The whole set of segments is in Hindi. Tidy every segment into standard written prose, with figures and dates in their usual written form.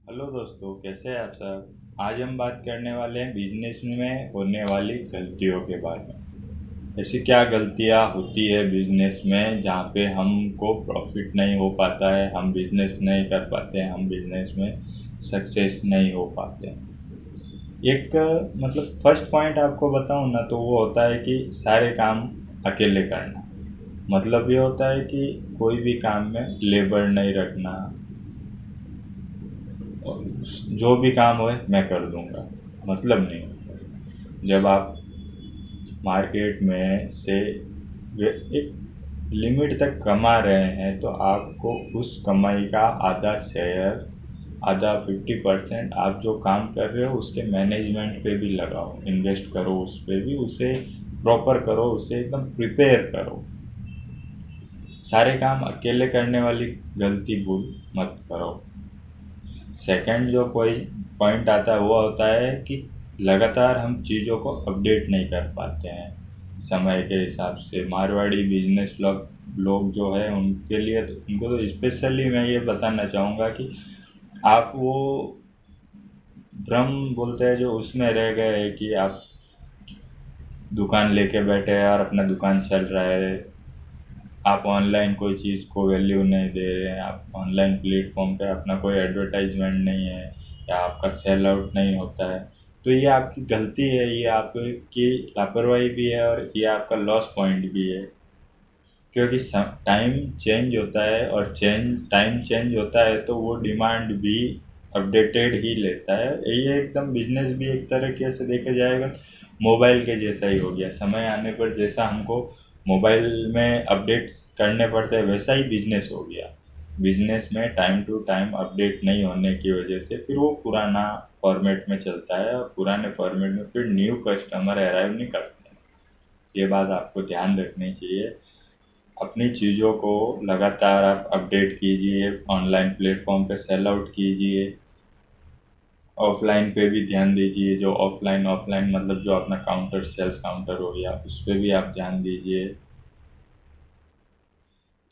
हेलो दोस्तों, कैसे हैं आप सब। आज हम बात करने वाले हैं बिजनेस में होने वाली गलतियों के बारे में। ऐसी क्या गलतियां होती है बिजनेस में जहाँ पे हमको प्रॉफिट नहीं हो पाता है, हम बिजनेस नहीं कर पाते हैं, हम बिजनेस में सक्सेस नहीं हो पाते हैं। एक मतलब फर्स्ट पॉइंट आपको बताऊं ना, तो वो होता है कि सारे काम अकेले करना। मतलब ये होता है कि कोई भी काम में लेबर नहीं रखना, और जो भी काम होए मैं कर दूंगा, मतलब नहीं होता। जब आप मार्केट में से एक लिमिट तक कमा रहे हैं तो आपको उस कमाई का आधा शेयर, आधा 50% आप जो काम कर रहे हो उसके मैनेजमेंट पे भी लगाओ, इन्वेस्ट करो उस पे भी, उसे प्रॉपर करो, उसे एकदम प्रिपेयर करो। सारे काम अकेले करने वाली गलती भूल मत करो। सेकंड जो कोई पॉइंट आता है वो होता है कि लगातार हम चीज़ों को अपडेट नहीं कर पाते हैं समय के हिसाब से। मारवाड़ी बिजनेस लोग जो है उनके लिए उनको तो स्पेशली मैं ये बताना चाहूँगा कि आप वो भ्रम बोलते हैं जो उसमें रह गए हैं कि आप दुकान लेके बैठे हैं और अपना दुकान चल रहा है, आप ऑनलाइन कोई चीज़ को वैल्यू नहीं दे रहे हैं, आप ऑनलाइन प्लेटफॉर्म पे अपना कोई एडवर्टाइजमेंट नहीं है, या आपका सेल आउट नहीं होता है, तो ये आपकी गलती है, ये आपकी लापरवाही भी है और ये आपका लॉस पॉइंट भी है। क्योंकि टाइम चेंज होता है और टाइम चेंज होता है तो वो डिमांड भी अपडेटेड ही लेता है। ये एकदम बिजनेस भी एक तरीके से देखा जाएगा मोबाइल के जैसा ही हो गया। समय आने पर जैसा हमको मोबाइल में अपडेट्स करने पड़ते हैं वैसा ही बिजनेस हो गया। बिजनेस में टाइम टू टाइम अपडेट नहीं होने की वजह से फिर वो पुराना फॉर्मेट में चलता है और पुराने फॉर्मेट में फिर न्यू कस्टमर अराइव नहीं करते हैं। ये बात आपको ध्यान रखनी चाहिए। अपनी चीज़ों को लगातार आप अपडेट कीजिए, ऑनलाइन प्लेटफॉर्म पे सेल आउट कीजिए, ऑफलाइन पे भी ध्यान दीजिए। जो ऑफलाइन ऑफलाइन मतलब जो अपना काउंटर, सेल्स काउंटर हो गया, उस पर भी आप ध्यान दीजिए।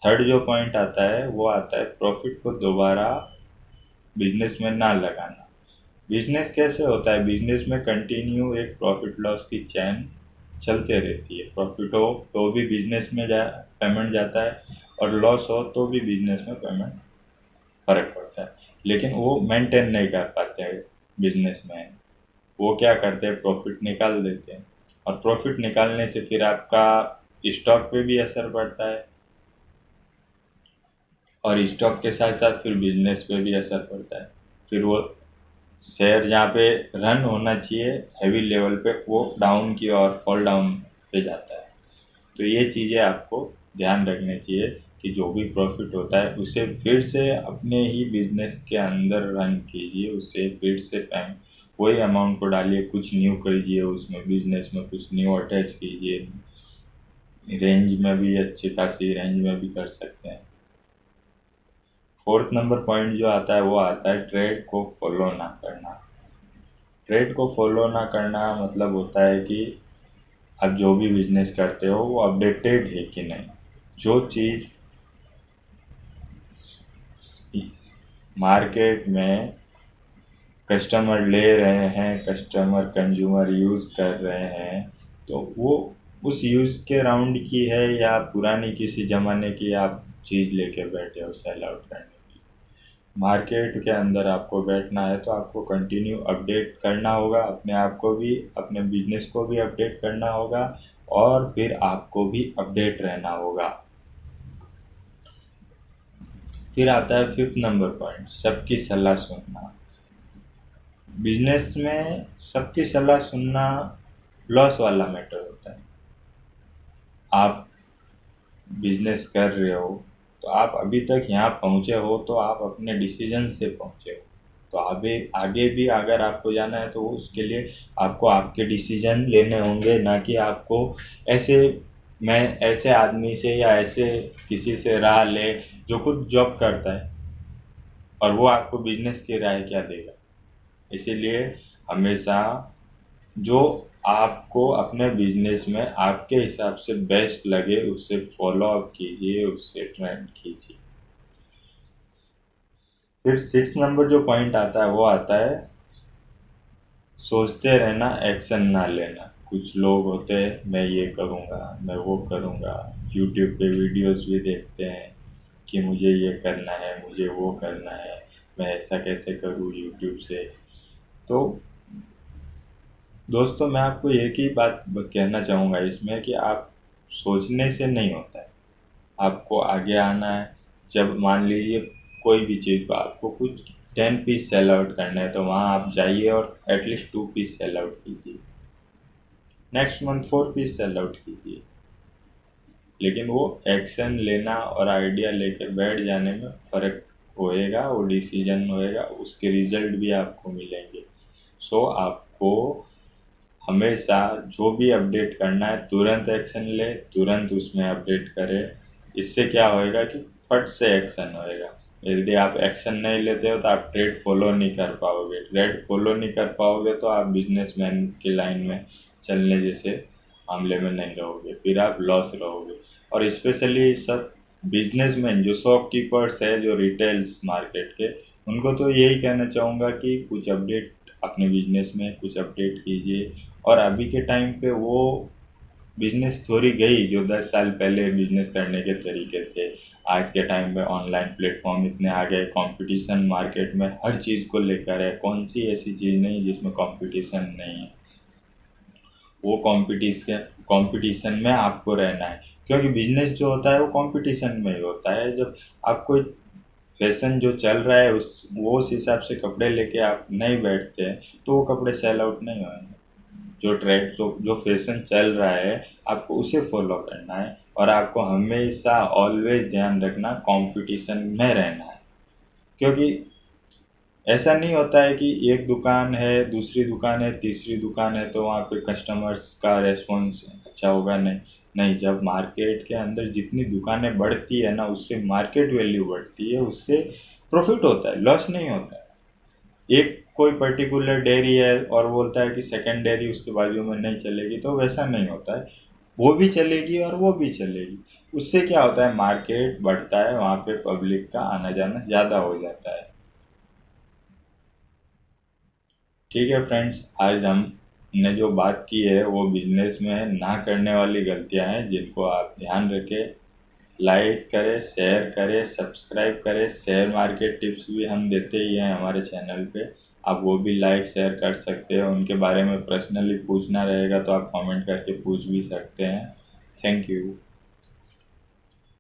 थर्ड जो पॉइंट आता है वो आता है प्रॉफिट को दोबारा बिजनेस में ना लगाना। बिजनेस कैसे होता है, बिजनेस में कंटिन्यू एक प्रॉफिट लॉस की चैन चलते रहती है। प्रॉफिट हो तो भी बिजनेस में पेमेंट जाता है, और लॉस हो तो भी बिजनेस में पेमेंट फर्क पड़ता है, लेकिन वो मेंटेन नहीं कर पाते हैं बिजनेसमैन। वो क्या करते हैं, प्रॉफिट निकाल देते हैं, और प्रॉफिट निकालने से फिर आपका स्टॉक पे भी असर पड़ता है, और स्टॉक के साथ साथ फिर बिजनेस पे भी असर पड़ता है। फिर वो शेयर जहाँ पे रन होना चाहिए हैवी लेवल पे, वो डाउन की और फॉल डाउन पे जाता है। तो ये चीज़ें आपको ध्यान रखनी चाहिए कि जो भी प्रॉफिट होता है उसे फिर से अपने ही बिजनेस के अंदर रन कीजिए, उसे फिर से टाइम वही अमाउंट को डालिए, कुछ न्यू करिए, उसमें बिजनेस में कुछ न्यू अटैच कीजिए। रेंज में भी अच्छी खासी रेंज में भी कर सकते हैं। फोर्थ नंबर पॉइंट जो आता है वो आता है ट्रेड को फॉलो ना करना। ट्रेड को फॉलो ना करना मतलब होता है कि आप जो भी बिजनेस करते हो वो अपडेटेड है कि नहीं। जो चीज़ मार्केट में कस्टमर ले रहे हैं, कस्टमर कंज्यूमर यूज़ कर रहे हैं, तो वो उस यूज़ के राउंड की है या पुरानी किसी ज़माने की आप चीज़ लेके बैठे हो सेल आउट करने की। मार्केट के अंदर आपको बैठना है तो आपको कंटिन्यू अपडेट करना होगा, अपने आप को भी, अपने बिजनेस को भी अपडेट करना होगा, और फिर आपको भी अपडेट रहना होगा। फिर आता है फिफ्थ नंबर पॉइंट, सबकी सलाह सुनना। बिजनेस में सबकी सलाह सुनना लॉस वाला मैटर होता है। आप बिजनेस कर रहे हो तो आप अभी तक यहाँ पहुँचे हो तो आप अपने डिसीजन से पहुँचे हो, तो आगे आगे भी अगर आपको जाना है तो उसके लिए आपको आपके डिसीजन लेने होंगे, ना कि आपको ऐसे मैं ऐसे आदमी से या ऐसे किसी से राह ले जो खुद जॉब करता है और वो आपको बिजनेस की राय क्या देगा। इसीलिए हमेशा जो आपको अपने बिजनेस में आपके हिसाब से बेस्ट लगे उसे फॉलो अप कीजिए, उससे ट्रेंड कीजिए। फिर 6 नंबर जो पॉइंट आता है वो आता है सोचते रहना, एक्शन ना लेना। कुछ लोग होते हैं मैं ये करूँगा, मैं वो करूँगा, यूट्यूब पे वीडियोस भी देखते हैं कि मुझे ये करना है, मुझे वो करना है, मैं ऐसा कैसे करूँ यूट्यूब से। तो दोस्तों मैं आपको एक ही बात कहना चाहूँगा इसमें कि आप सोचने से नहीं होता है, आपको आगे आना है। जब मान लीजिए कोई भी चीज़ को आपको कुछ 10 पीस सेल आउट करना है तो वहाँ आप जाइए और एटलीस्ट 2 पीस सेल आउट कीजिए, next month 4 piece sell out कीजिए। लेकिन वो एक्शन लेना और आइडिया लेकर बैठ जाने में फ़र्क होएगा, वो डिसीजन होएगा, उसके रिजल्ट भी आपको मिलेंगे। सो आपको हमेशा जो भी अपडेट करना है तुरंत एक्शन ले, तुरंत उसमें अपडेट करें। इससे क्या होएगा कि फट से एक्शन होएगा। यदि आप एक्शन नहीं लेते हो तो आप ट्रेड फॉलो नहीं कर पाओगे, ट्रेड फॉलो नहीं कर पाओगे तो आप बिजनेसमैन की लाइन में चलने जैसे मामले में नहीं रहोगे, फिर आप लॉस रहोगे। और स्पेशली सब बिजनेसमैन जो शॉपकीपर्स है, जो रिटेल्स मार्केट के, उनको तो यही कहना चाहूँगा कि कुछ अपडेट अपने बिजनेस में कुछ अपडेट कीजिए। और अभी के टाइम पे वो बिजनेस थोड़ी गई जो 10 साल पहले बिजनेस करने के तरीके थे। आज के टाइम पे ऑनलाइन प्लेटफॉर्म इतने आ गए, कंपटीशन मार्केट में हर चीज़ को लेकर है, कौन सी ऐसी चीज़ नहीं जिसमें कंपटीशन नहीं है। वो कंपटीशन कंपटीशन में आपको रहना है, क्योंकि बिजनेस जो होता है वो कंपटीशन में ही होता है। जब आप कोई फैशन जो चल रहा है उस हिसाब से कपड़े लेके आप नहीं बैठते हैं तो वो कपड़े सेल आउट नहीं होंगे। जो ट्रेंड जो फैशन चल रहा है आपको उसे फॉलो करना है, और आपको हमेशा ऑलवेज ध्यान रखना कंपटीशन में रहना है। क्योंकि ऐसा नहीं होता है कि एक दुकान है, दूसरी दुकान है, तीसरी दुकान है तो वहाँ पे कस्टमर्स का रेस्पॉन्स अच्छा होगा, नहीं। नहीं, जब मार्केट के अंदर जितनी दुकानें बढ़ती है ना उससे मार्केट वैल्यू बढ़ती है, उससे प्रॉफिट होता है, लॉस नहीं होता है। एक कोई पर्टिकुलर डेयरी है और बोलता है कि सेकंड डेयरी उसके बाजू में नहीं चलेगी, तो वैसा नहीं होता है, वो भी चलेगी और वो भी चलेगी। उससे क्या होता है, मार्केट बढ़ता है, वहाँ पे पब्लिक का आना जाना ज़्यादा हो जाता है। ठीक है फ्रेंड्स, आज हमने जो बात की है वो बिजनेस में ना करने वाली गलतियां हैं जिनको आप ध्यान रखें। लाइक करें, शेयर करें, सब्सक्राइब करें। शेयर मार्केट टिप्स भी हम देते ही हैं हमारे चैनल पे, आप वो भी लाइक शेयर कर सकते हैं। उनके बारे में पर्सनली पूछना रहेगा तो आप कमेंट करके पूछ भी सकते हैं। Thank you.